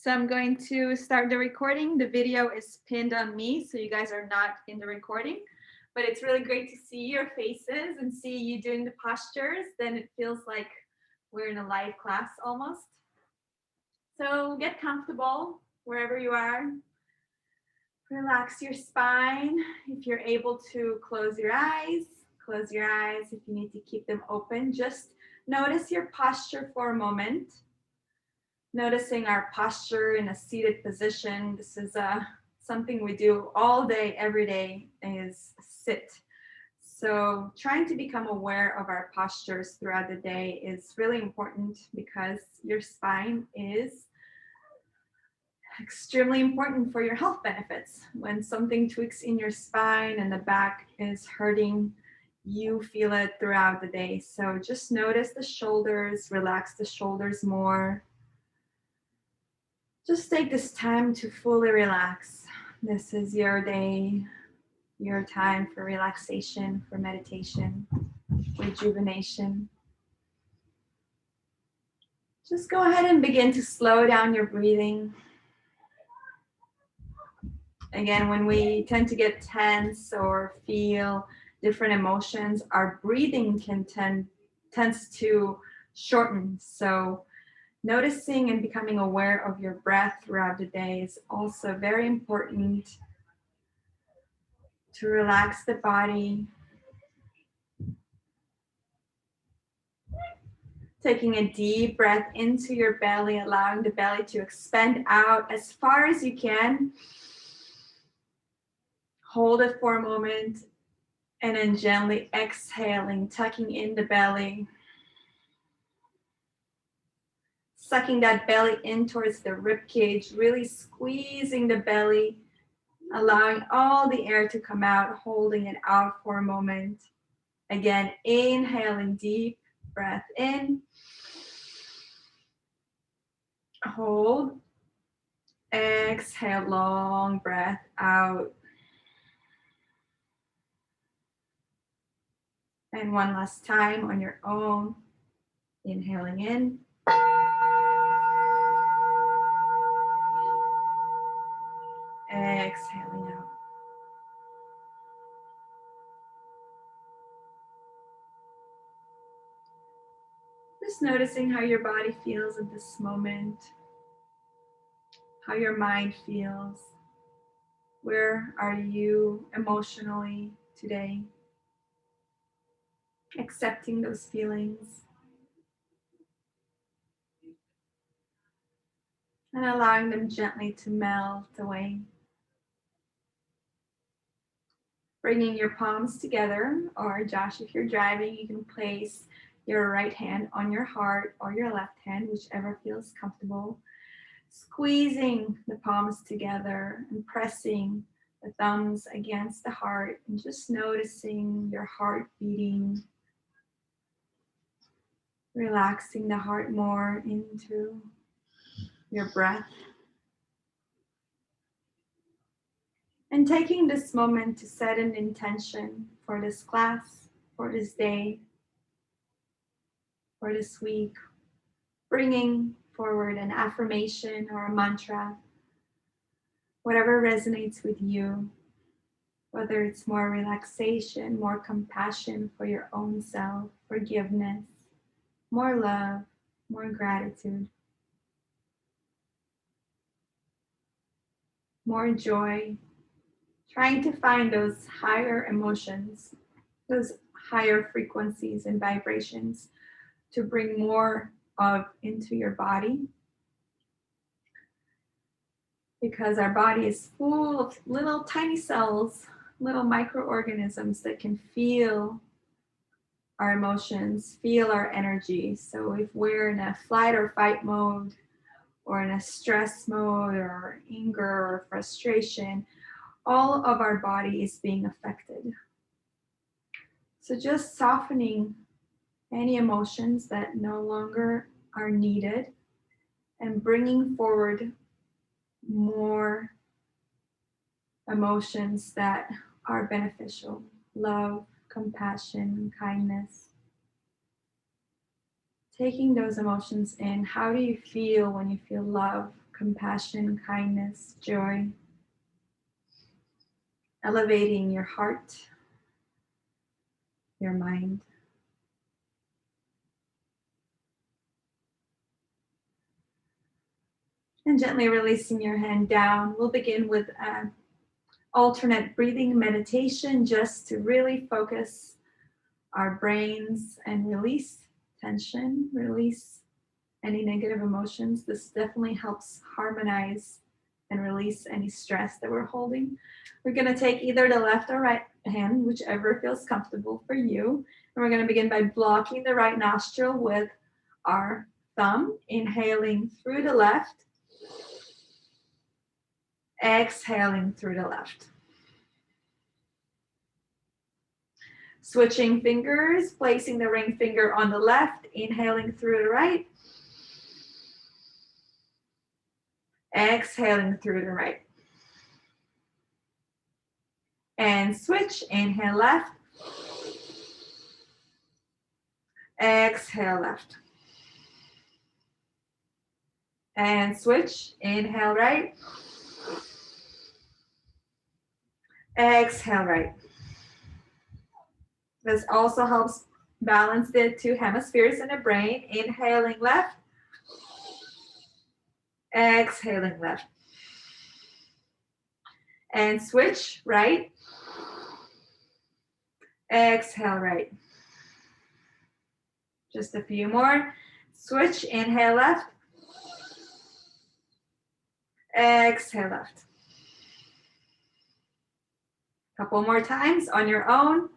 So I'm going to start the recording. The video is pinned on me, so you guys are not in the recording. But it's really great to see your faces and see you doing the postures. Then it feels like we're in a live class almost. So get comfortable wherever you are. Relax your spine. If you're able to close your eyes. Close your eyes. If you need to keep them open, just notice your posture for a moment. Noticing our posture in a seated position. This is something we do all day, every day, is sit. So trying to become aware of our postures throughout the day is really important because your spine is extremely important for your health benefits. When something tweaks in your spine and the back is hurting, you feel it throughout the day. So just notice the shoulders, relax the shoulders more. Just take this time to fully relax. This is your day, your time for relaxation, for meditation, rejuvenation. Just go ahead and begin to slow down your breathing. Again, when we tend to get tense or feel different emotions, our breathing tends to shorten. So noticing and becoming aware of your breath throughout the day is also very important to relax the body. Taking a deep breath into your belly, allowing the belly to expand out as far as you can. Hold it for a moment and then gently exhaling, tucking in the belly. Sucking that belly in towards the rib cage, really squeezing the belly, allowing all the air to come out, holding it out for a moment. Again, inhaling deep breath in. Hold. Exhale, long breath out. And one last time on your own. Inhaling in. Exhaling out. Just noticing how your body feels at this moment. How your mind feels. Where are you emotionally today? Accepting those feelings. And allowing them gently to melt away. Bringing your palms together, or Josh, if you're driving, you can place your right hand on your heart or your left hand, whichever feels comfortable. Squeezing the palms together and pressing the thumbs against the heart and just noticing your heart beating. Relaxing the heart more into your breath. And taking this moment to set an intention for this class, for this day, for this week. Bringing forward an affirmation or a mantra, whatever resonates with you, whether it's more relaxation, more compassion for your own self, forgiveness, more love, more gratitude, more joy, trying to find those higher emotions, those higher frequencies and vibrations to bring more of into your body. Because our body is full of little tiny cells, little microorganisms that can feel our emotions, feel our energy. So if we're in a flight or fight mode, or in a stress mode, or anger or frustration, all of our body is being affected. So just softening any emotions that no longer are needed and bringing forward more emotions that are beneficial. Love, compassion, kindness. Taking those emotions in, how do you feel when you feel love, compassion, kindness, joy. Elevating your heart, your mind. And gently releasing your hand down. We'll begin with alternate breathing meditation just to really focus our brains and release tension, release any negative emotions. This definitely helps harmonize and release any stress that we're holding. We're going to take either the left or right hand, whichever feels comfortable for you. And we're going to begin by blocking the right nostril with our thumb, inhaling through the left, exhaling through the left. Switching fingers, placing the ring finger on the left, inhaling through the right, exhaling through the right. And switch, inhale left, exhale left. And switch, inhale right, exhale right. This also helps balance the two hemispheres in the brain. Inhaling left, exhaling left. And switch right, exhale right. Just a few more. Switch, inhale left, exhale left. Couple more times on your own.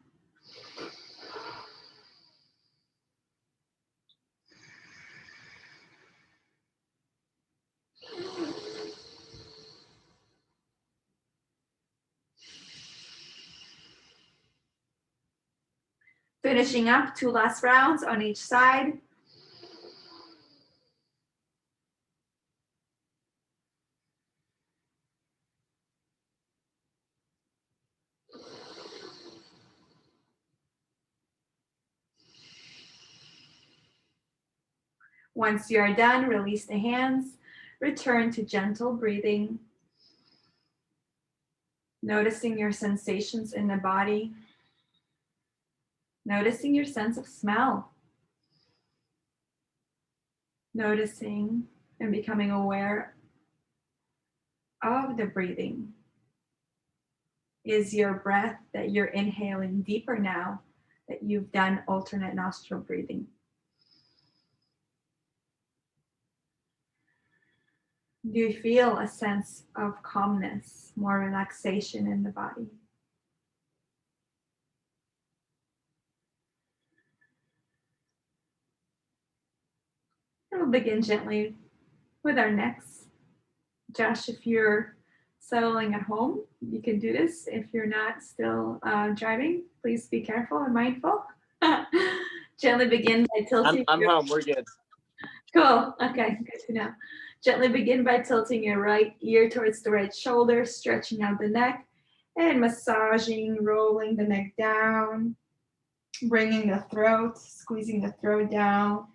Finishing up 2 last rounds on each side. Once you are done, release the hands. Return to gentle breathing. Noticing your sensations in the body. Noticing your sense of smell. Noticing and becoming aware of the breathing. Is your breath that you're inhaling deeper now that you've done alternate nostril breathing? Do you feel a sense of calmness, more relaxation in the body? And we'll begin gently with our necks. Josh, if you're settling at home, you can do this. If you're not still driving, please be careful and mindful. Gently begin by tilting. I'm home. We're good. Cool. Okay, good to know. Gently begin by tilting your right ear towards the right shoulder, stretching out the neck, and massaging, rolling the neck down, bringing the throat, squeezing the throat down,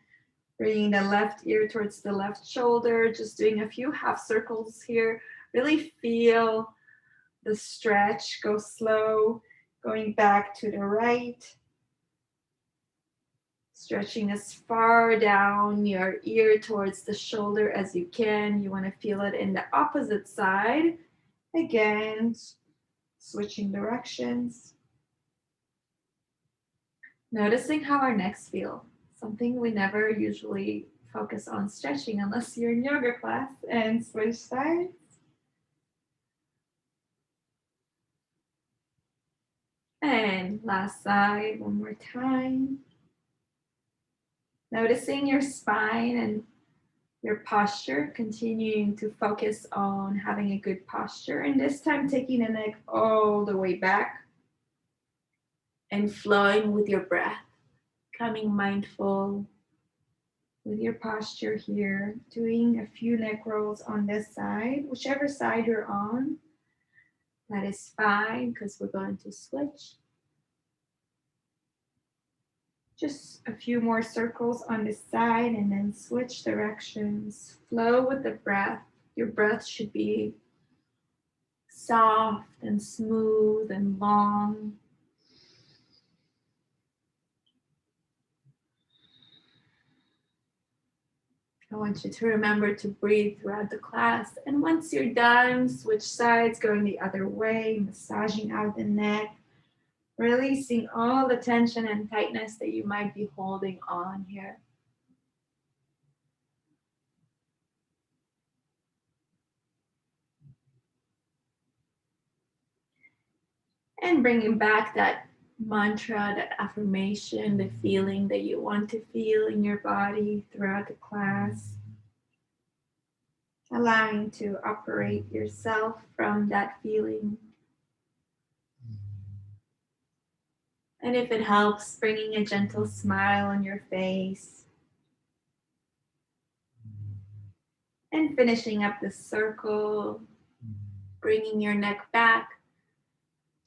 bringing the left ear towards the left shoulder, just doing a few half circles here. Really feel the stretch, go slow, going back to the right. Stretching as far down your ear towards the shoulder as you can. You want to feel it in the opposite side. Again, switching directions. Noticing how our necks feel. Something we never usually focus on stretching unless you're in yoga class. And switch sides. And last side, one more time. Noticing your spine and your posture, continuing to focus on having a good posture. And this time taking the neck all the way back and flowing with your breath, becoming mindful with your posture here, doing a few neck rolls on this side, whichever side you're on. That is fine because we're going to switch. Just a few more circles on this side and then switch directions. Flow with the breath. Your breath should be soft and smooth and long. I want you to remember to breathe throughout the class. And once you're done, switch sides, going the other way, massaging out the neck, releasing all the tension and tightness that you might be holding on here. And bringing back that mantra, that affirmation, the feeling that you want to feel in your body throughout the class. Allowing to operate yourself from that feeling. And if it helps, bringing a gentle smile on your face. And finishing up the circle, bringing your neck back,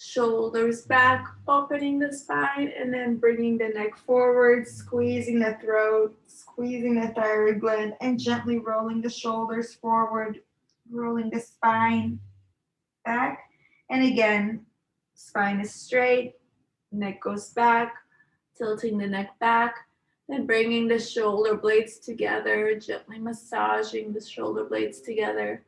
shoulders back, opening the spine, and then bringing the neck forward, squeezing the throat, squeezing the thyroid gland, and gently rolling the shoulders forward, rolling the spine back. And again, spine is straight, neck goes back, tilting the neck back, then bringing the shoulder blades together, gently massaging the shoulder blades together.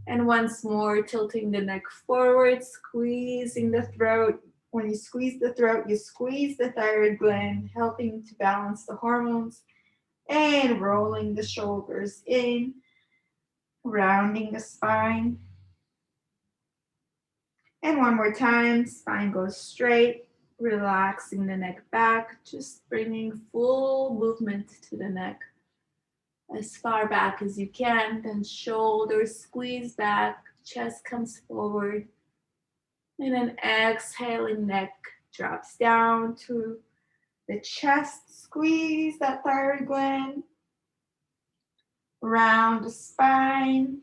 And once more, tilting the neck forward, squeezing the throat. When you squeeze the throat, you squeeze the thyroid gland, helping to balance the hormones. And rolling the shoulders in, rounding the spine. And one more time, spine goes straight, relaxing the neck back, just bringing full movement to the neck. As far back as you can, then shoulders squeeze back, chest comes forward, and then exhaling, neck drops down to the chest, squeeze that thyroid gland, round the spine.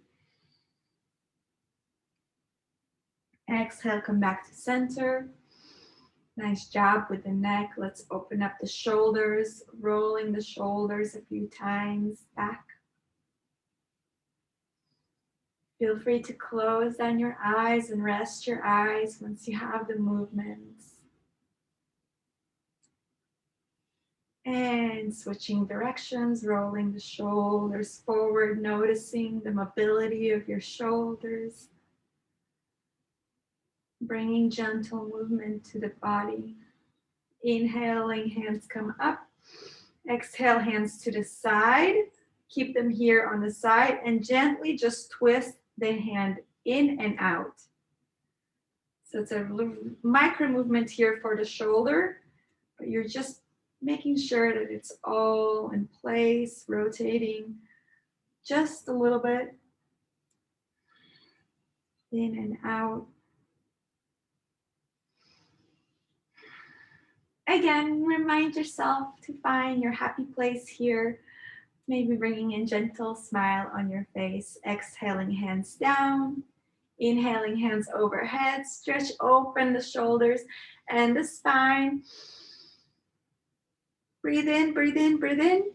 Exhale, come back to center. Nice job with the neck. Let's open up the shoulders, rolling the shoulders a few times back. Feel free to close down your eyes and rest your eyes once you have the movements. And switching directions, rolling the shoulders forward, noticing the mobility of your shoulders. Bringing gentle movement to the body. Inhaling, hands come up. Exhale, hands to the side. Keep them here on the side and gently just twist the hand in and out. So it's a micro movement here for the shoulder, but you're just making sure that it's all in place, rotating just a little bit, in and out. Again, remind yourself to find your happy place here. Maybe bringing in gentle smile on your face. Exhaling, hands down. Inhaling, hands overhead. Stretch open the shoulders and the spine. Breathe in, breathe in, breathe in.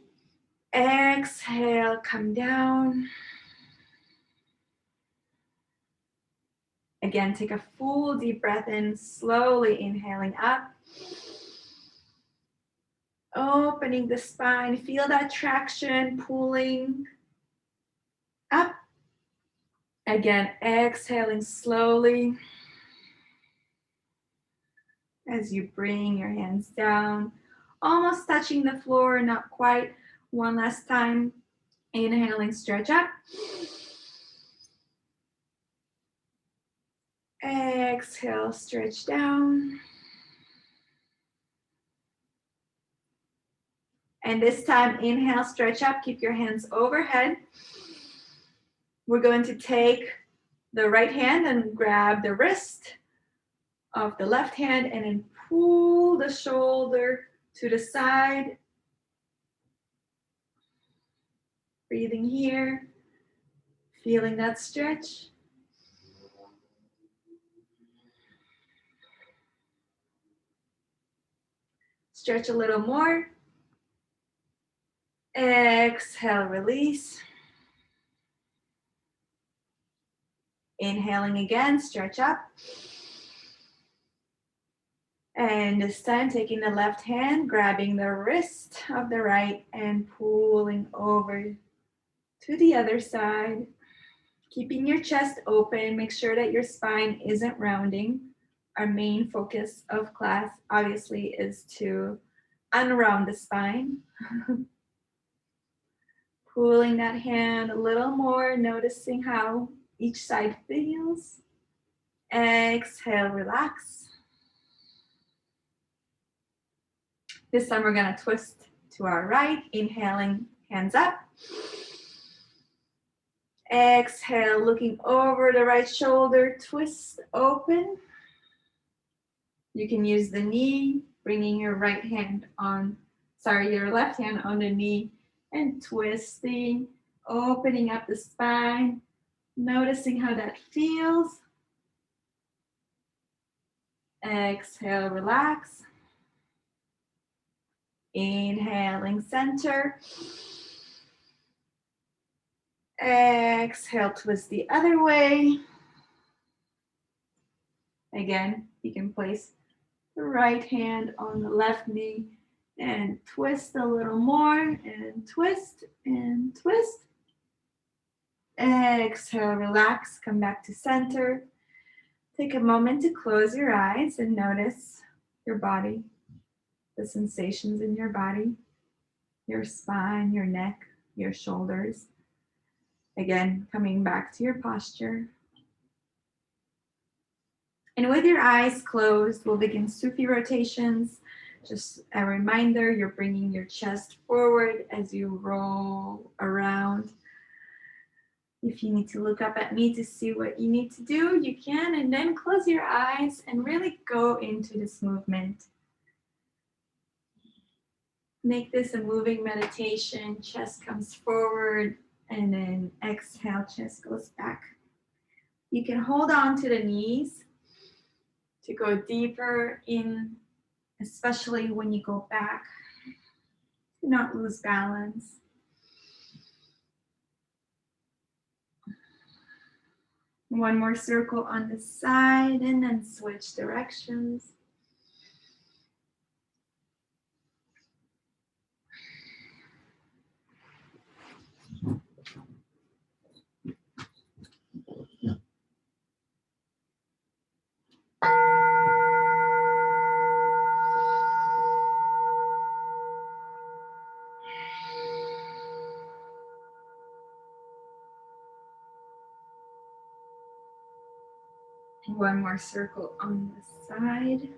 Exhale, come down. Again, take a full deep breath in, slowly inhaling up. Opening the spine, feel that traction pulling up. Again, exhaling slowly as you bring your hands down, almost touching the floor, not quite. One last time, inhaling, stretch up. Exhale, stretch down. And this time, inhale, stretch up, keep your hands overhead. We're going to take the right hand and grab the wrist of the left hand and then pull the shoulder to the side. Breathing here, feeling that stretch. Stretch a little more. Exhale, release. Inhaling again, stretch up. And this time taking the left hand, grabbing the wrist of the right and pulling over to the other side. Keeping your chest open, make sure that your spine isn't rounding. Our main focus of class obviously is to unround the spine. Pulling that hand a little more, noticing how each side feels. Exhale, relax. This time we're gonna twist to our right, inhaling, hands up. Exhale, looking over the right shoulder, twist open. You can use the knee, bringing your left hand on the knee and twisting, opening up the spine, noticing how that feels. Exhale, relax. Inhaling, center. Exhale, twist the other way. Again, you can place the right hand on the left knee and twist a little more and twist and twist. Exhale, relax, come back to center. Take a moment to close your eyes and notice your body, the sensations in your body, your spine, your neck, your shoulders. Again, coming back to your posture. And with your eyes closed, we'll begin Sufi rotations. Just a reminder, you're bringing your chest forward as you roll around. If you need to look up at me to see what you need to do, you can, and then close your eyes and really go into this movement. Make this a moving meditation. Chest comes forward and then exhale, chest goes back. You can hold on to the knees to go deeper in, especially when you go back, to not lose balance. One more circle on the side and then switch directions. One more circle on the side.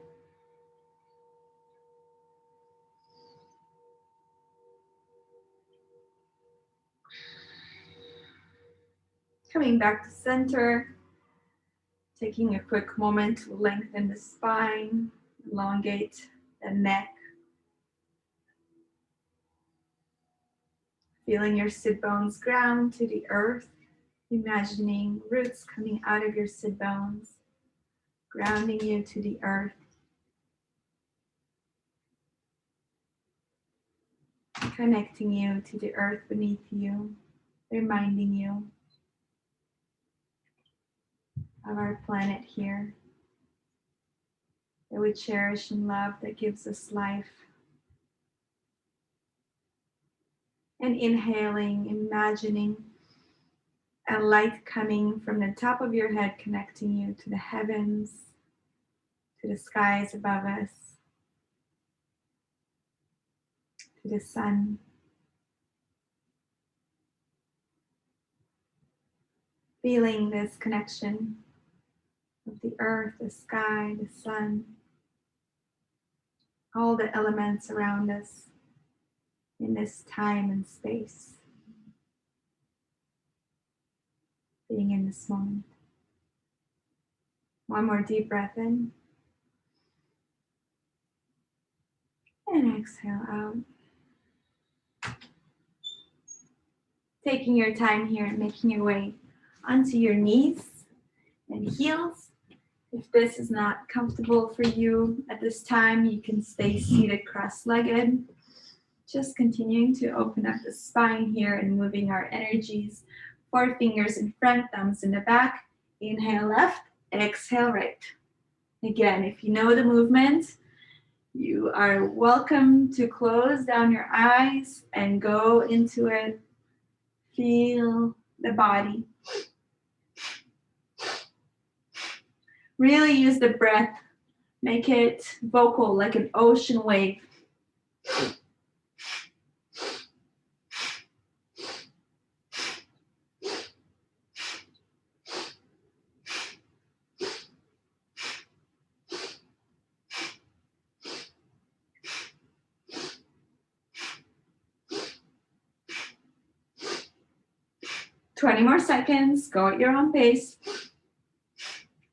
Coming back to center, taking a quick moment to lengthen the spine, elongate the neck. Feeling your sit bones ground to the earth, imagining roots coming out of your sit bones, grounding you to the earth. Connecting you to the earth beneath you, reminding you of our planet here that we cherish and love, that gives us life. And inhaling, imagining a light coming from the top of your head, connecting you to the heavens, to the skies above us, to the sun. Feeling this connection of the earth, the sky, the sun, all the elements around us in this time and space. Being in this moment. One more deep breath in. And exhale out. Taking your time here and making your way onto your knees and heels. If this is not comfortable for you at this time, you can stay seated cross-legged. Just continuing to open up the spine here and moving our energies. 4 fingers in front, thumbs in the back, Inhale left, exhale right. Again, if you know the movement, you are welcome to close down your eyes and go into it. Feel the body. Really use the breath. Make it vocal like an ocean wave. 20 more seconds. Go at your own pace.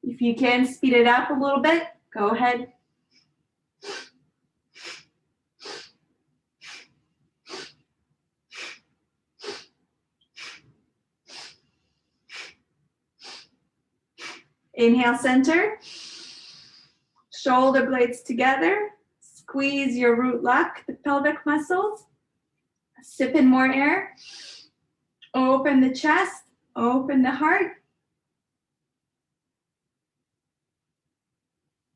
If you can speed it up a little bit, go ahead. Inhale, center. Shoulder blades together. Squeeze your root lock, the pelvic muscles. Sip in more air. Open the chest. Open the heart.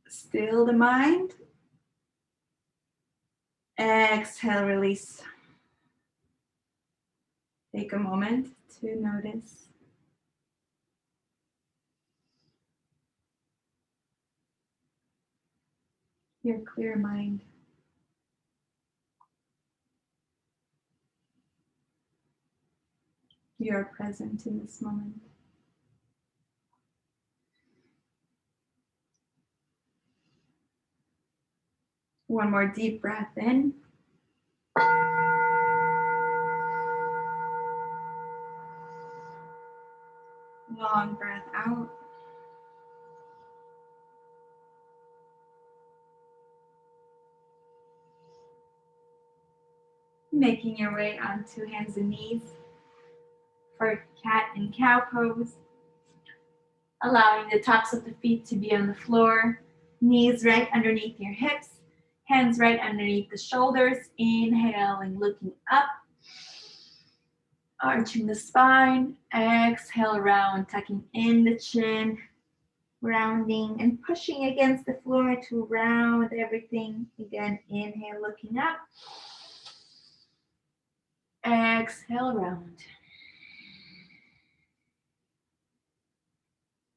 Still the mind. Exhale, release. Take a moment to notice. Your clear mind. You are present in this moment. One more deep breath in. Long breath out. Making your way onto hands and knees for cat and cow pose. Allowing the tops of the feet to be on the floor. Knees right underneath your hips. Hands right underneath the shoulders. Inhaling, looking up. Arching the spine. Exhale, round, tucking in the chin. Rounding and pushing against the floor to round everything. Again, inhale, looking up. Exhale, round.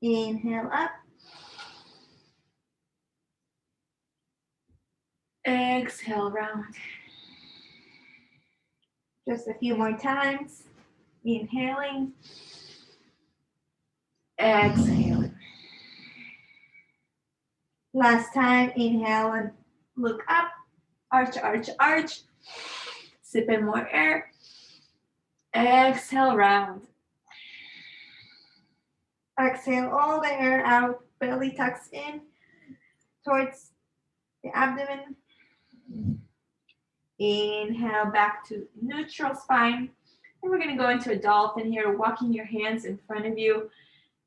Inhale up. Exhale, round. Just a few more times. Inhaling. Exhaling. Last time, inhale and look up. Arch, arch, arch. Sip in more air. Exhale, round. Exhale all the air out. Belly tucks in towards the abdomen. Inhale back to neutral spine. And we're going to go into a dolphin here, walking your hands in front of you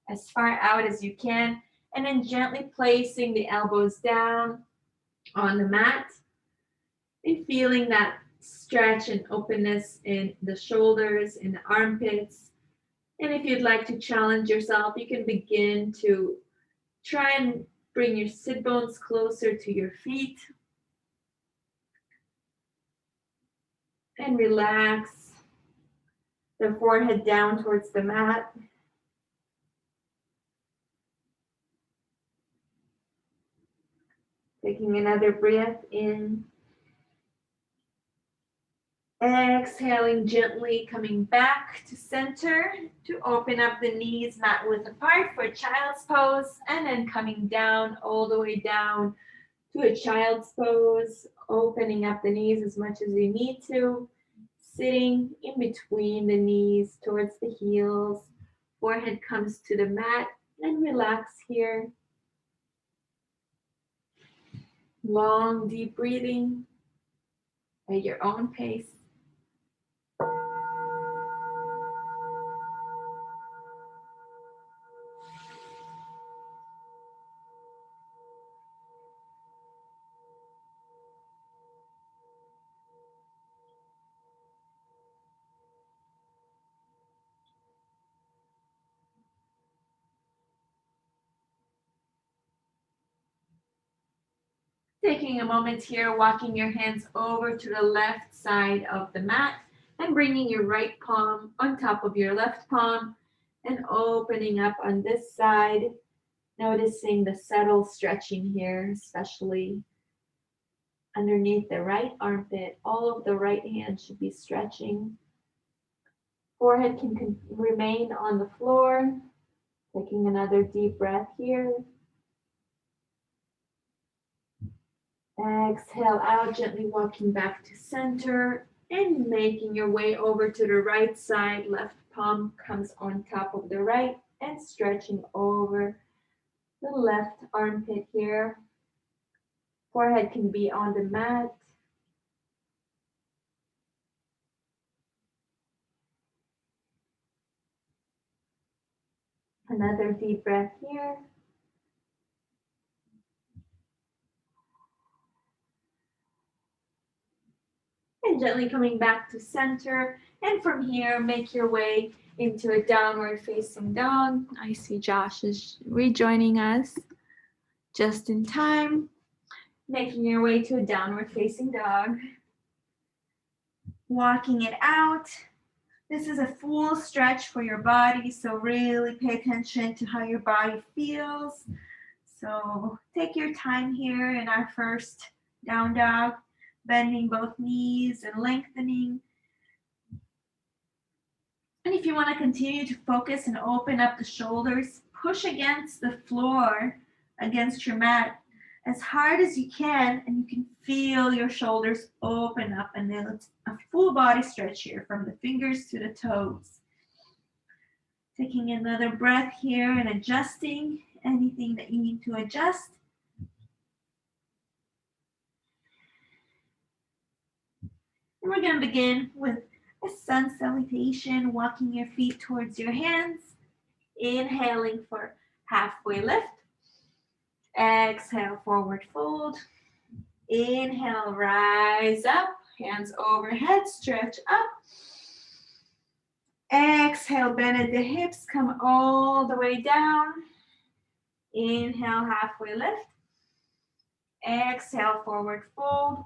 as far out as you can. And then gently placing the elbows down on the mat. And feeling that stretch and openness in the shoulders, in the armpits. And if you'd like to challenge yourself, you can begin to try and bring your sit bones closer to your feet. And relax the forehead down towards the mat. Taking another breath in. Exhaling gently, coming back to center to open up the knees, mat width apart for child's pose, and then coming down all the way down to a child's pose, opening up the knees as much as you need to, sitting in between the knees towards the heels, forehead comes to the mat, and relax here. Long, deep breathing at your own pace. Taking a moment here, walking your hands over to the left side of the mat and bringing your right palm on top of your left palm and opening up on this side. Noticing the subtle stretching here, especially underneath the right armpit. All of the right hand should be stretching. Forehead can remain on the floor. Taking another deep breath here. Exhale out, gently walking back to center and making your way over to the right side. Left palm comes on top of the right and stretching over the left armpit here. Forehead can be on the mat. Another deep breath here. And gently coming back to center. And from here, make your way into a downward facing dog. I see Josh is rejoining us just in time. Making your way to a downward facing dog. Walking it out. This is a full stretch for your body, so really pay attention to how your body feels. So take your time here in our first down dog, bending both knees and lengthening. And if you want to continue to focus and open up the shoulders, push against the floor, against your mat, as hard as you can, and you can feel your shoulders open up, and then it's a full body stretch here from the fingers to the toes. Taking another breath here and adjusting anything that you need to adjust. And we're going to begin with a sun salutation, walking your feet towards your hands, inhaling for halfway lift. Exhale, forward fold. Inhale, rise up, hands overhead, stretch up. Exhale, bend at the hips, come all the way down. Inhale, halfway lift. Exhale, forward fold.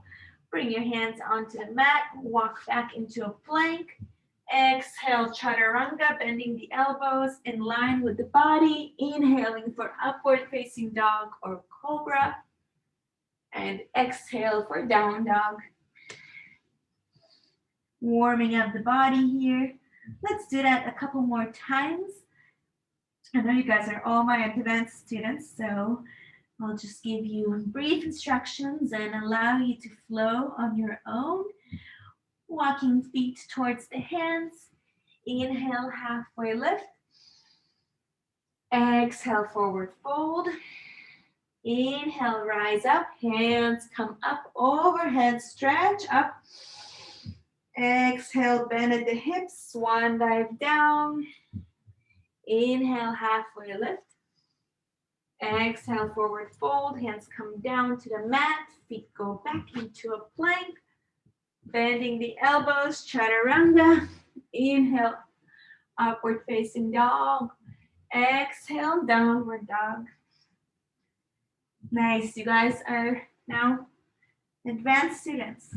Bring your hands onto the mat, walk back into a plank. Exhale, chaturanga, bending the elbows in line with the body. Inhaling for upward facing dog or cobra. And exhale for down dog. Warming up the body here. Let's do that a couple more times. I know you guys are all my advanced students, so I'll just give you brief instructions and allow you to flow on your own. Walking feet towards the hands. Inhale, halfway lift. Exhale, forward fold. Inhale, rise up. Hands come up, overhead, stretch up. Exhale, bend at the hips, swan dive down. Inhale, halfway lift. Exhale, forward fold. Hands come down to the mat. Feet go back into a plank. Bending the elbows, chaturanga. Inhale, upward facing dog. Exhale, downward dog. Nice, you guys are now advanced students.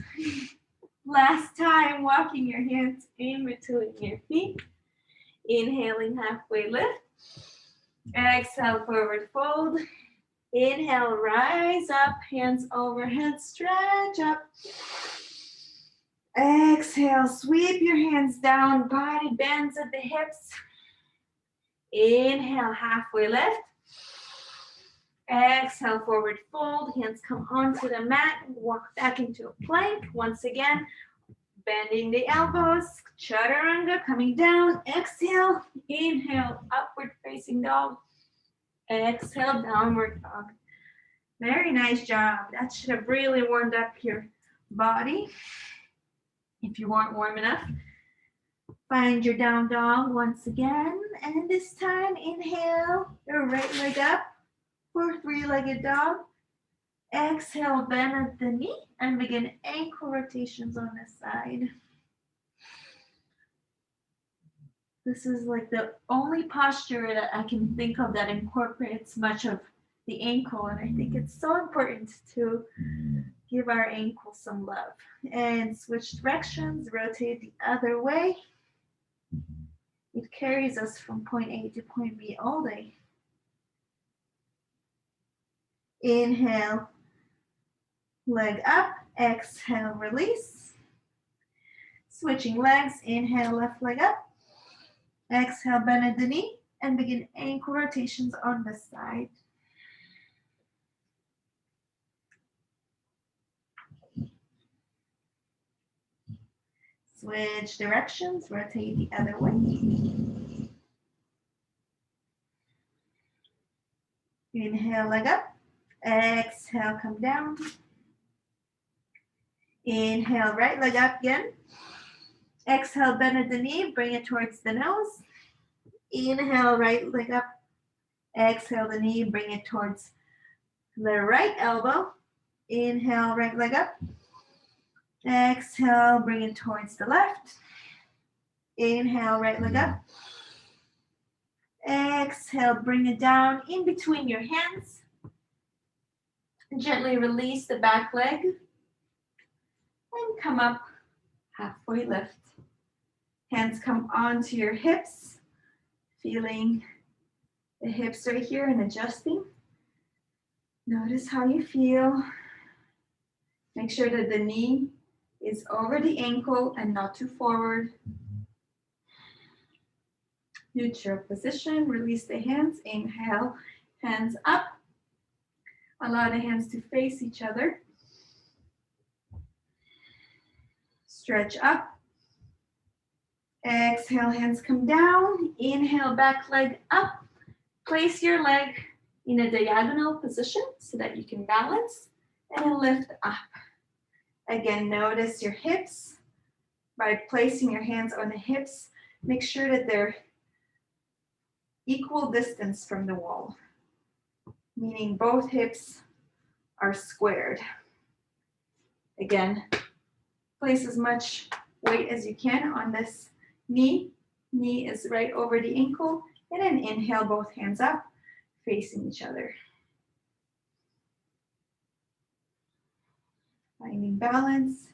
Last time, walking your hands in between your feet. Inhaling, halfway lift. Exhale, forward fold. Inhale, rise up, hands overhead, stretch up. Exhale, sweep your hands down, body bends at the hips. Inhale, halfway lift. Exhale, forward fold, hands come onto the mat, walk back into a plank. Once again, bending the elbows, chaturanga, coming down. Exhale, inhale, upward facing dog. Exhale, downward dog. Very nice job. That should have really warmed up your body. If you weren't warm enough, find your down dog once again. And this time, inhale your right leg up for three-legged dog. Exhale, bend at the knee and begin ankle rotations on this side. This is like the only posture that I can think of that incorporates much of the ankle, and I think it's so important to give our ankle some love. And switch directions, rotate the other way. It carries us from point A to point B all day. Inhale, leg up, exhale, release. Switching legs, inhale, left leg up. Exhale, bend at the knee, and begin ankle rotations on this side. Switch directions, rotate the other way. Inhale, leg up. Exhale, come down. Inhale, right leg up again. Exhale, bend at the knee, bring it towards the nose. Inhale, right leg up. Exhale the knee, bring it towards the right elbow. Inhale, right leg up. Exhale, bring it towards the left. Inhale, right leg up. Exhale, bring it down in between your hands. Gently release the back leg. And come up, halfway lift. Hands come onto your hips, feeling the hips right here and adjusting. Notice how you feel. Make sure that the knee is over the ankle and not too forward. Neutral position, release the hands, inhale, hands up. Allow the hands to face each other. Stretch up. Exhale, hands come down. Inhale, back leg up. Place your leg in a diagonal position so that you can balance and lift up. Again, notice your hips. By placing your hands on the hips, make sure that they're equal distance from the wall, meaning both hips are squared. Again, place as much weight as you can on this knee. Knee is right over the ankle, and then inhale, both hands up, facing each other. Finding balance.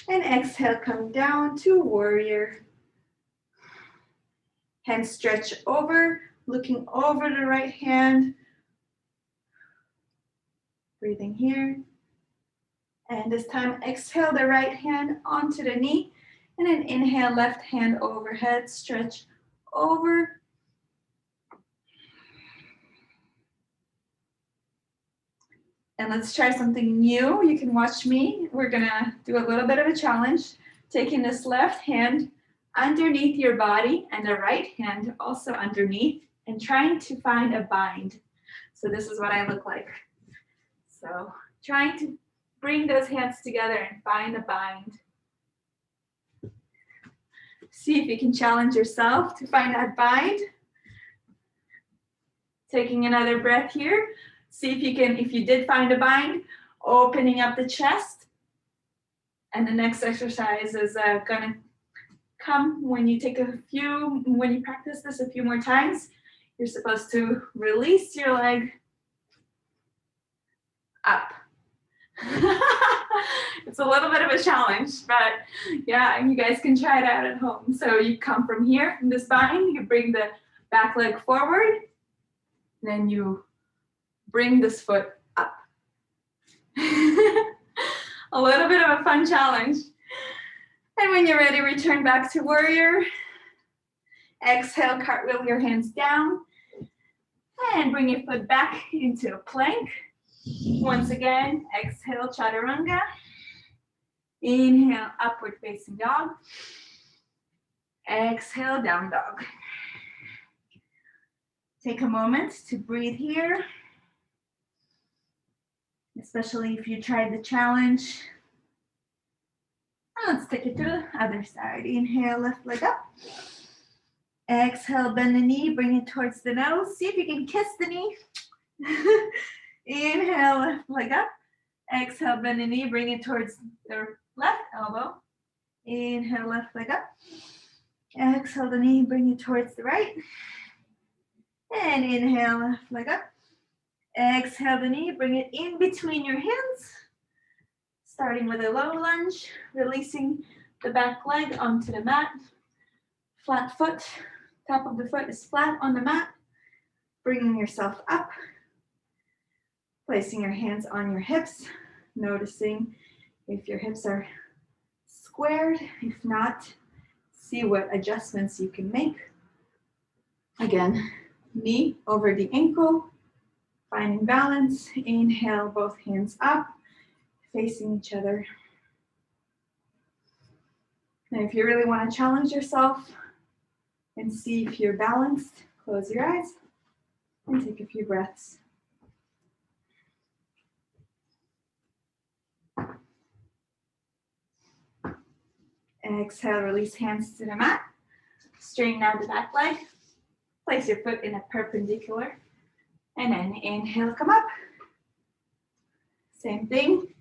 And exhale, come down to warrior. Hands stretch over, looking over the right hand. Breathing here. And this time, exhale the right hand onto the knee. And then inhale, left hand overhead, stretch over. And let's try something new. You can watch me. We're gonna do a little bit of a challenge. Taking this left hand underneath your body and the right hand also underneath, and trying to find a bind. So this is what I look like. So trying to bring those hands together and find a bind. See if you can challenge yourself to find that bind. Taking another breath here. See if you can, if you did find a bind, opening up the chest. And the next exercise is gonna come when you when you practice this a few more times. You're supposed to release your leg up. It's a little bit of a challenge, but yeah, you guys can try it out at home. So you come from here, from this bind, you bring the back leg forward, then you bring this foot up. A little bit of a fun challenge. And when you're ready, return back to warrior. Exhale, cartwheel your hands down. And bring your foot back into a plank. Once again, exhale, chaturanga. Inhale, upward facing dog. Exhale, down dog. Take a moment to breathe here, especially if you tried the challenge. And let's take it to the other side. Inhale, left leg up. Exhale, bend the knee, bring it towards the nose. See if you can kiss the knee. Inhale, left leg up. Exhale, bend the knee, bring it towards the left elbow. Inhale, left leg up. Exhale the knee, bring it towards the right. And inhale, left leg up. Exhale the knee, bring it in between your hands. Starting with a low lunge, releasing the back leg onto the mat. Flat foot, top of the foot is flat on the mat. Bringing yourself up. Placing your hands on your hips. Noticing if your hips are squared. If not, see what adjustments you can make. Again, knee over the ankle. Finding balance. Inhale, both hands up, facing each other. And if you really want to challenge yourself and see if you're balanced, close your eyes and take a few breaths. Exhale, release hands to the mat. Straighten out the back leg. Place your foot in a perpendicular. And then inhale, come up. Same thing.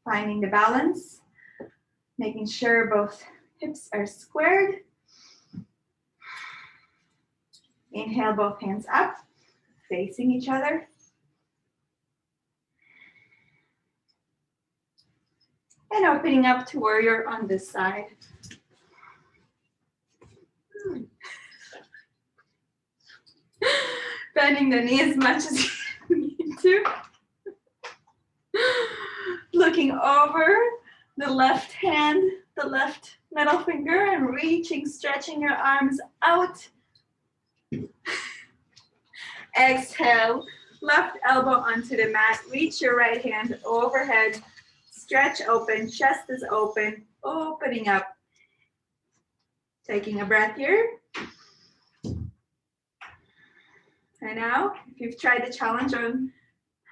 Finding the balance. Making sure both hips are squared. Inhale, both hands up, facing each other. And opening up to warrior on this side. Bending the knee as much as you need to. Looking over the left hand, the left middle finger, and reaching, stretching your arms out. Exhale, left elbow onto the mat. Reach your right hand overhead. Stretch open, chest is open, opening up. Taking a breath here. And now, if you've tried the challenge on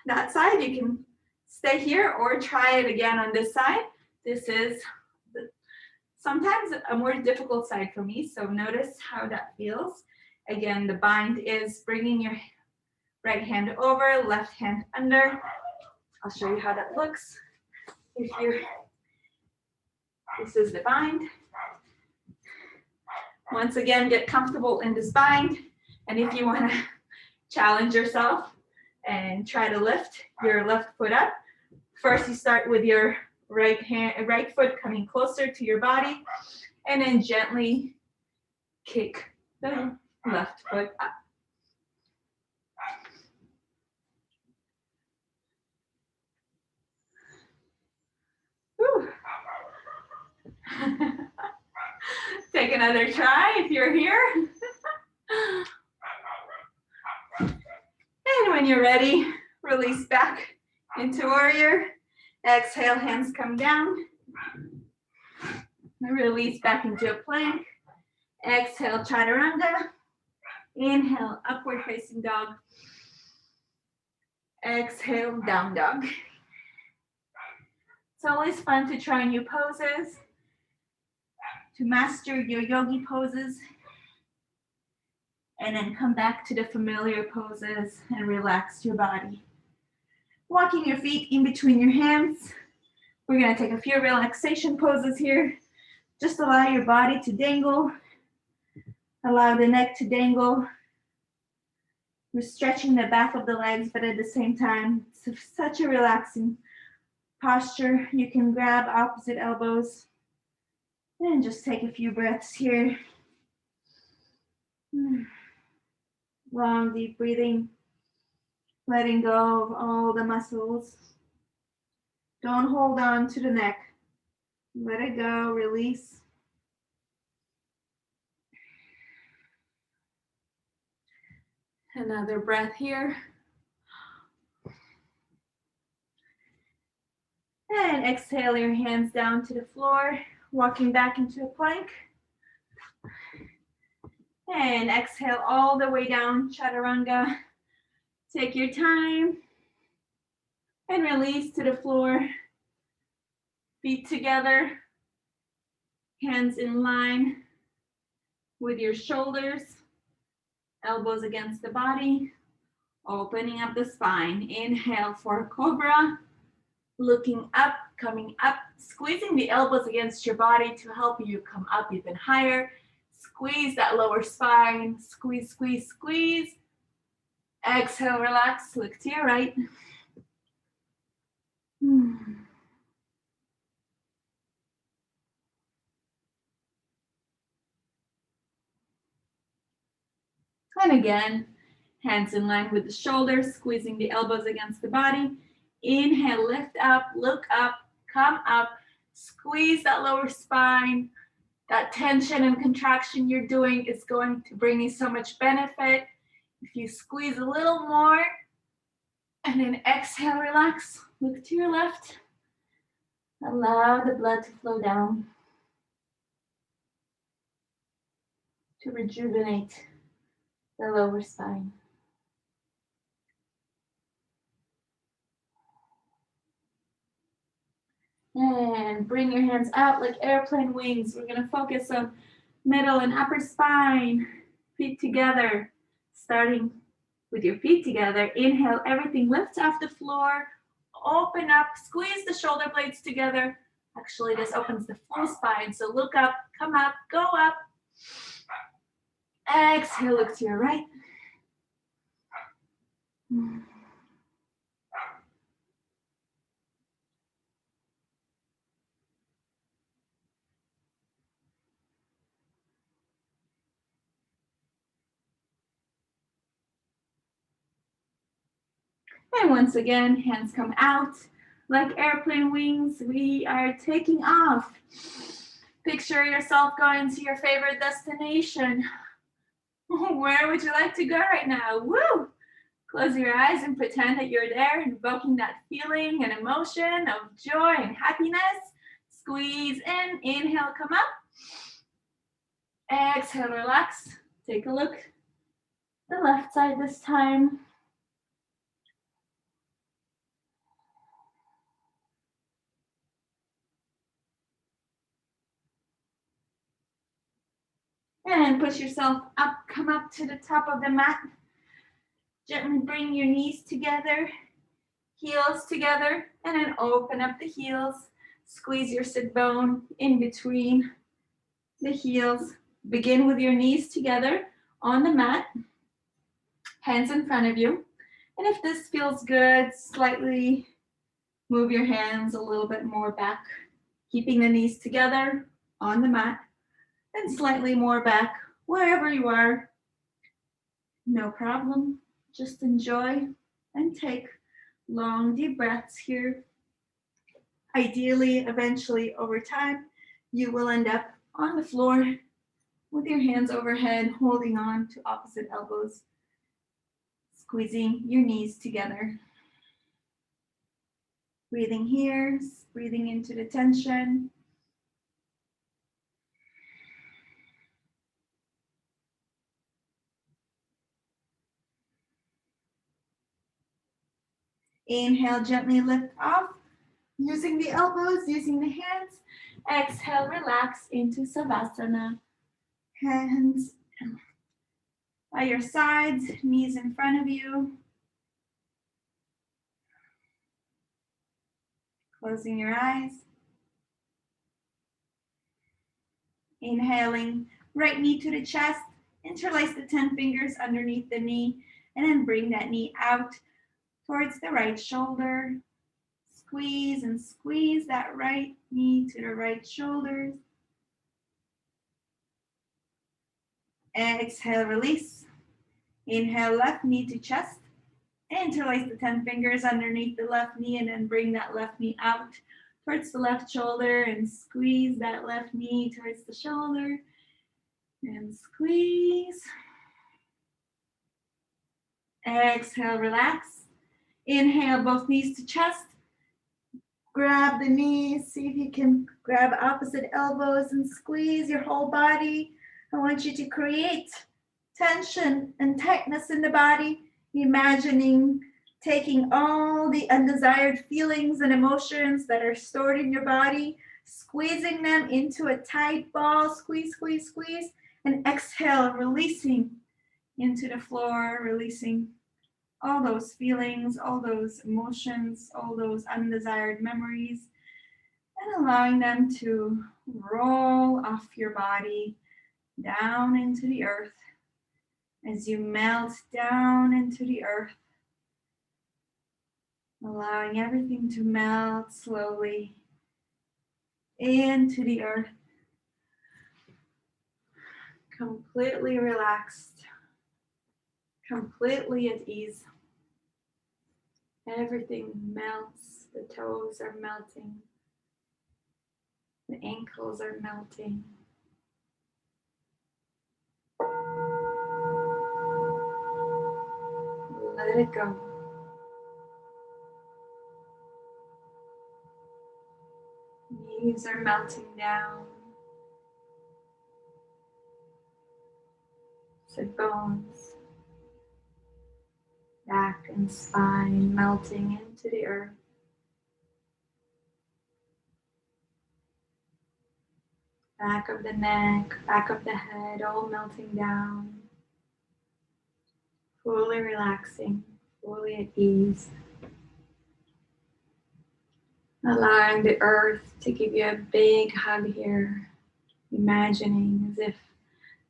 that side, you can stay here or try it again on this side. This is sometimes a more difficult side for me, so notice how that feels. Again, the bind is bringing your right hand over, left hand under. I'll show you how that looks. This is the bind. Once again, get comfortable in this bind. And if you want to challenge yourself and try to lift your left foot up, first you start with your right foot coming closer to your body, and then gently kick the left foot up. Take another try if you're here. And when you're ready, release back into warrior. Exhale, hands come down. Release back into a plank. Exhale, chaturanga. Inhale, upward facing dog. Exhale, down dog. It's always fun to try new poses, to master your yogi poses, and then come back to the familiar poses and relax your body. Walking your feet in between your hands. We're going to take a few relaxation poses here. Just allow your body to dangle. Allow the neck to dangle. We're stretching the back of the legs, but at the same time, it's such a relaxing posture. You can grab opposite elbows and just take a few breaths here. Long, deep breathing. Letting go of all the muscles. Don't hold on to the neck. Let it go, release. Another breath here. And exhale your hands down to the floor, walking back into a plank. And exhale all the way down, chaturanga. Take your time and release to the floor. Feet together, hands in line with your shoulders, elbows against the body, opening up the spine. Inhale for cobra, looking up coming up, squeezing the elbows against your body to help you come up even higher. Squeeze that lower spine, squeeze, squeeze, squeeze. Exhale, relax, look to your right. And again, hands in line with the shoulders, squeezing the elbows against the body. Inhale, lift up, look up, come up, squeeze that lower spine. That tension and contraction you're doing is going to bring you so much benefit. If you squeeze a little more, and then exhale, relax, look to your left. Allow the blood to flow down to rejuvenate the lower spine. And bring your hands out like airplane wings. We're going to focus on middle and upper spine, feet together, starting with your feet together. Inhale, everything lifts off the floor, open up, squeeze the shoulder blades together. Actually, this opens the full spine, so look up, come up, go up. Exhale, look to your right. And once again, hands come out like airplane wings. We are taking off. Picture yourself going to your favorite destination. Where would you like to go right now? Woo! Close your eyes and pretend that you're there, invoking that feeling and emotion of joy and happiness. Squeeze in, inhale, come up. Exhale, relax. Take a look. The left side this time. And push yourself up, come up to the top of the mat. Gently bring your knees together, heels together, and then open up the heels. Squeeze your sit bone in between the heels. Begin with your knees together on the mat, hands in front of you. And if this feels good, slightly move your hands a little bit more back, keeping the knees together on the mat, and slightly more back wherever you are. No problem. Just enjoy and take long, deep breaths here. Ideally, eventually, over time, you will end up on the floor with your hands overhead, holding on to opposite elbows, squeezing your knees together. Breathing here, breathing into the tension. Inhale, gently lift off, using the elbows, using the hands. Exhale, relax into Savasana. Hands by your sides, knees in front of you. Closing your eyes. Inhaling, right knee to the chest. Interlace the 10 fingers underneath the knee, and then bring that knee out towards the right shoulder. Squeeze and squeeze that right knee to the right shoulder. Exhale, release. Inhale, left knee to chest. Interlace the 10 fingers underneath the left knee, and then bring that left knee out towards the left shoulder and squeeze that left knee towards the shoulder. And squeeze. Exhale, relax. Inhale, both knees to chest. Grab the knees, see if you can grab opposite elbows and squeeze your whole body. I want you to create tension and tightness in the body, imagining taking all the undesired feelings and emotions that are stored in your body, squeezing them into a tight ball, squeeze, squeeze, squeeze, and exhale, releasing into the floor, releasing all those feelings, all those emotions, all those undesired memories. and allowing them to roll off your body down into the earth. As you melt down into the earth, allowing everything to melt slowly into the earth, completely relaxed, completely at ease. Everything melts, the toes are melting, the ankles are melting. Let it go. Knees are melting down. Sit bones, back and spine melting into the earth. Back of the neck, back of the head, all melting down. Fully relaxing, fully at ease. Allowing the earth to give you a big hug here. Imagining as if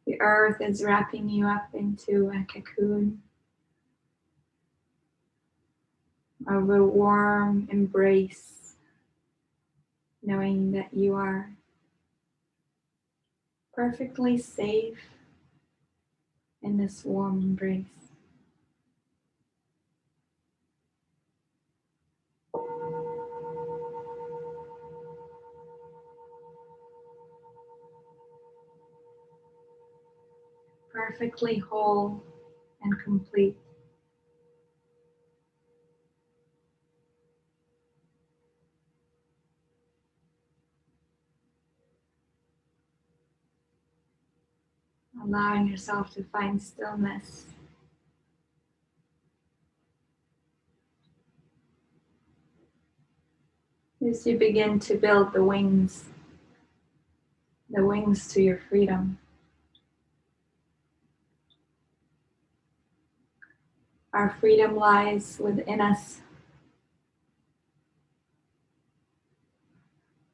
the earth is wrapping you up into a cocoon of a warm embrace, knowing that you are perfectly safe in this warm embrace. Perfectly whole and complete. Allowing yourself to find stillness. As you begin to build the wings to your freedom. Our freedom lies within us.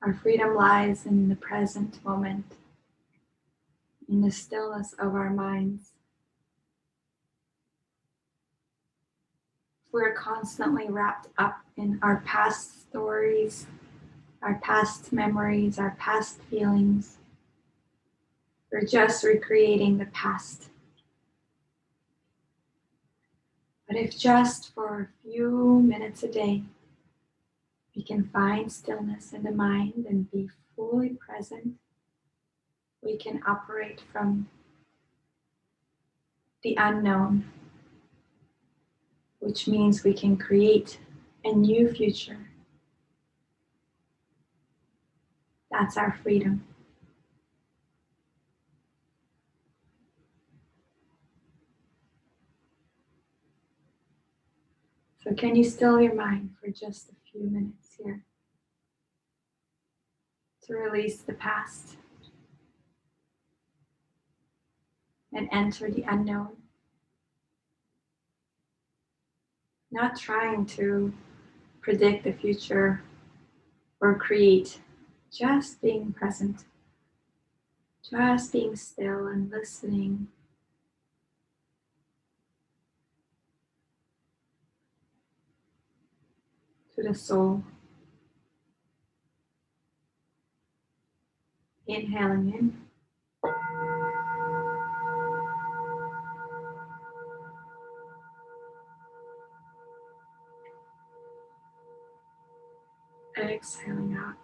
Our freedom lies in the present moment, in the stillness of our minds. We're constantly wrapped up in our past stories, our past memories, our past feelings. We're just recreating the past. But if just for a few minutes a day, we can find stillness in the mind and be fully present, we can operate from the unknown, which means we can create a new future. That's our freedom. So can you still your mind for just a few minutes here to release the past and enter the unknown? Not trying to predict the future or create, just being present, just being still and listening. To the soul. Inhaling in. Exhaling out.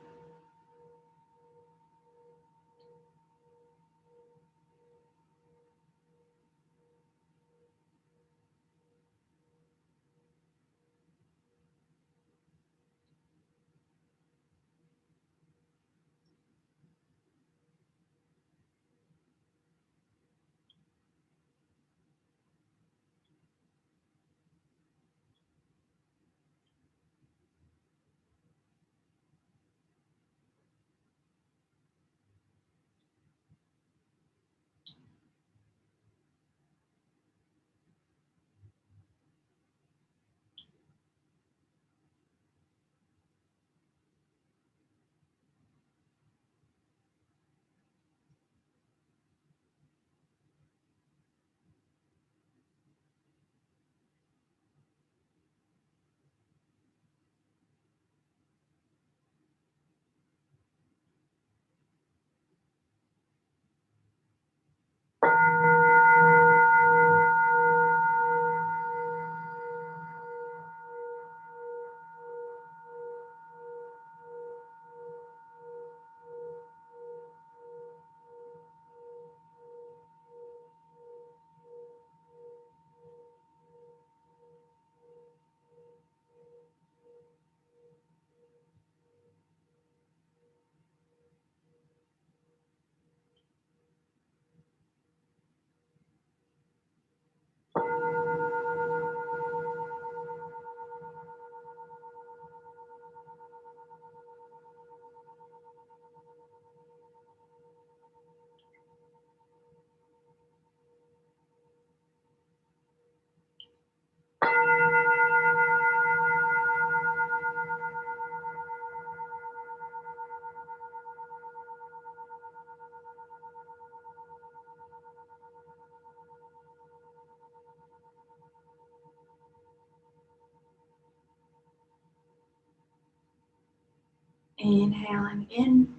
Inhaling in.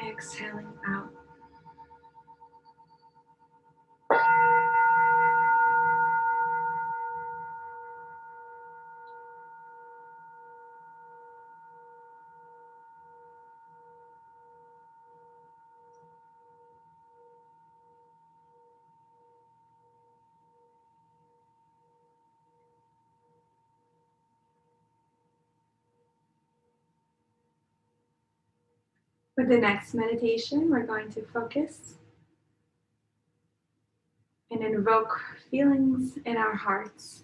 Exhaling out. For the next meditation, we're going to focus and invoke feelings in our hearts.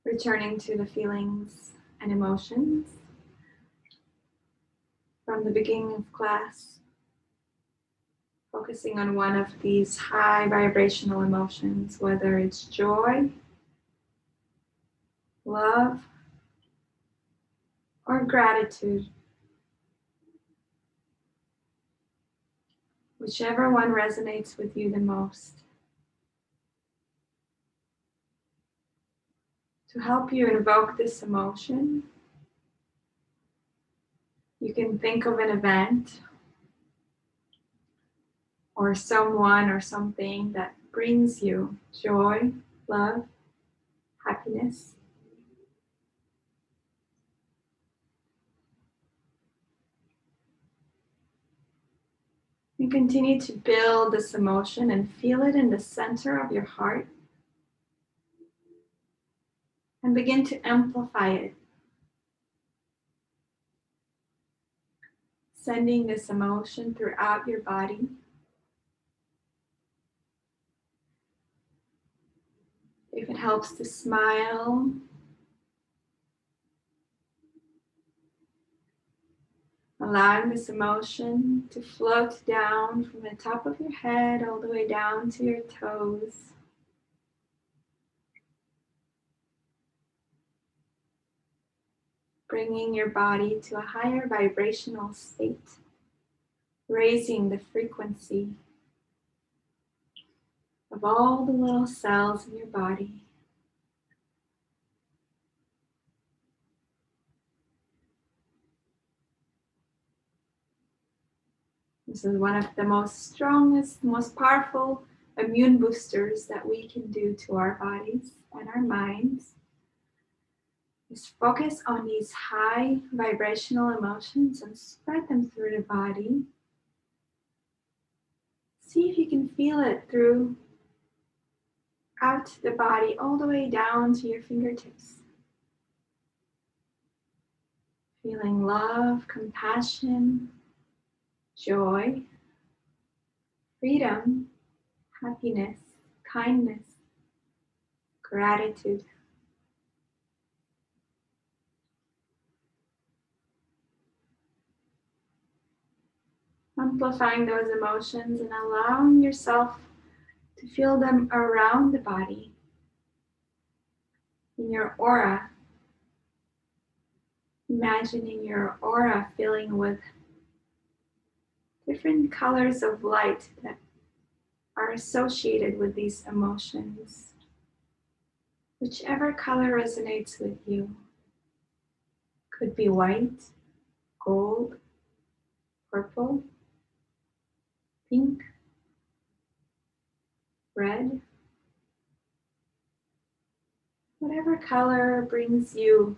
Returning to the feelings and emotions from the beginning of class. Focusing on one of these high vibrational emotions, whether it's joy, love, or gratitude. Whichever one resonates with you the most. To help you invoke this emotion, you can think of an event or someone or something that brings you joy, love, happiness. And continue to build this emotion and feel it in the center of your heart. And begin to amplify it. Sending this emotion throughout your body. If it helps to smile, allowing this emotion to float down from the top of your head all the way down to your toes. Bringing your body to a higher vibrational state, raising the frequency of all the little cells in your body. This is one of the most strongest, most powerful immune boosters that we can do to our bodies and our minds. Is focus on these high vibrational emotions and spread them through the body. See if you can feel it through out the body all the way down to your fingertips. Feeling love, compassion, joy, freedom, happiness, kindness, gratitude. Amplifying those emotions and allowing yourself to feel them around the body, in your aura. Imagining your aura filling with different colors of light that are associated with these emotions. Whichever color resonates with you. Could be white, gold, purple, pink, red. Whatever color brings you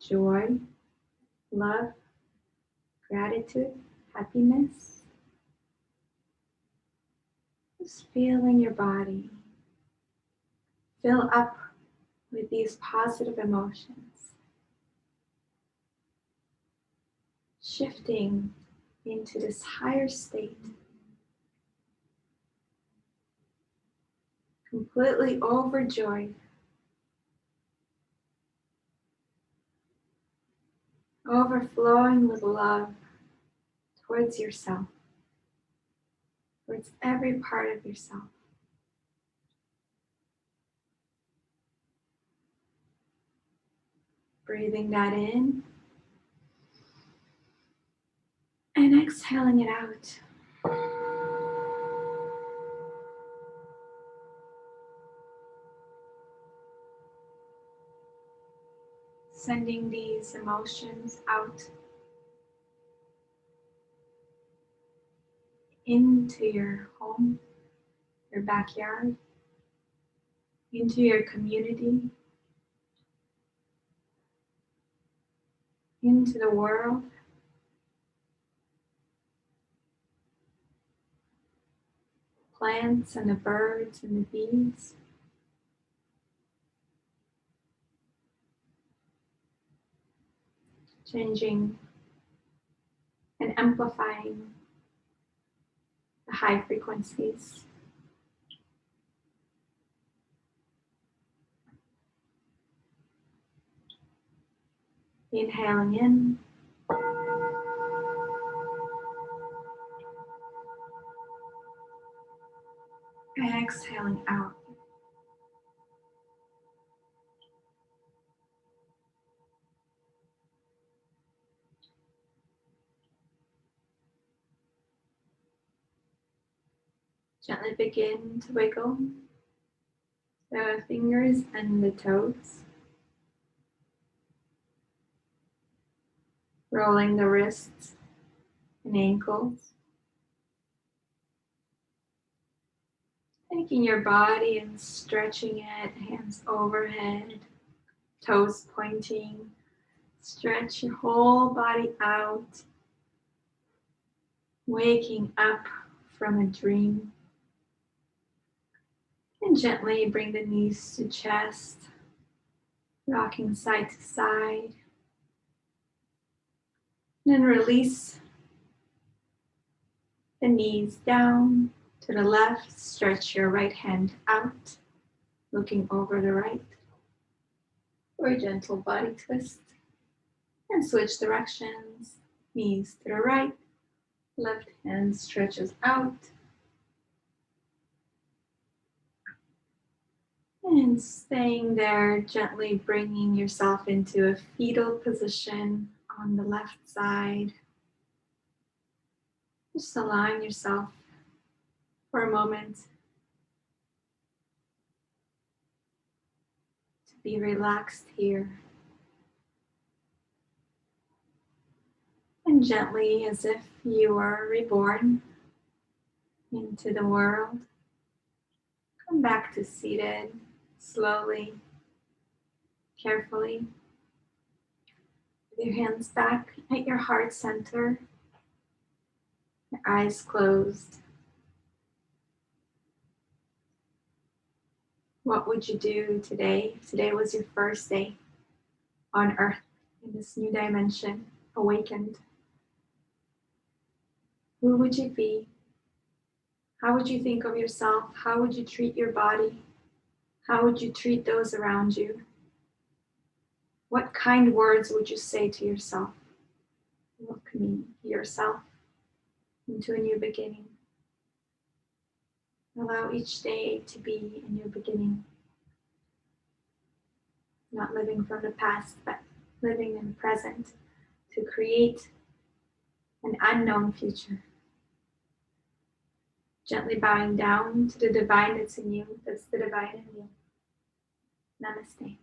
joy, love, gratitude, happiness. Just feeling your body fill up with these positive emotions. Shifting into this higher state. Completely overjoyed. Overflowing with love towards yourself. Towards every part of yourself. Breathing that in. And exhaling it out. sending these emotions out into your home, your backyard, into your community, into the world. Plants and the birds and the bees. Changing and amplifying the high frequencies. Inhaling in. Exhaling out. Gently begin to wiggle the fingers and the toes. Rolling the wrists and ankles. Taking your body and stretching it, hands overhead, toes pointing. Stretch your whole body out. Waking up from a dream. And gently bring the knees to chest, rocking side to side. Then release the knees down to the left. Stretch your right hand out, looking over the right. Or a gentle body twist. And switch directions. Knees to the right, left hand stretches out. And staying there, gently bringing yourself into a fetal position on the left side. Just allowing yourself for a moment to be relaxed here. And gently, as if you are reborn into the world, come back to seated, slowly, carefully. With your hands back at your heart center, your eyes closed. What would you do today if today was your first day on Earth in this new dimension, awakened? Who would you be? How would you think of yourself? How would you treat your body? How would you treat those around you? What kind words would you say to yourself? Welcoming yourself into a new beginning. Allow each day to be a new beginning. Not living from the past, but living in the present to create an unknown future. Gently bowing down to the divine that's in you, that's the divine in you. Namaste.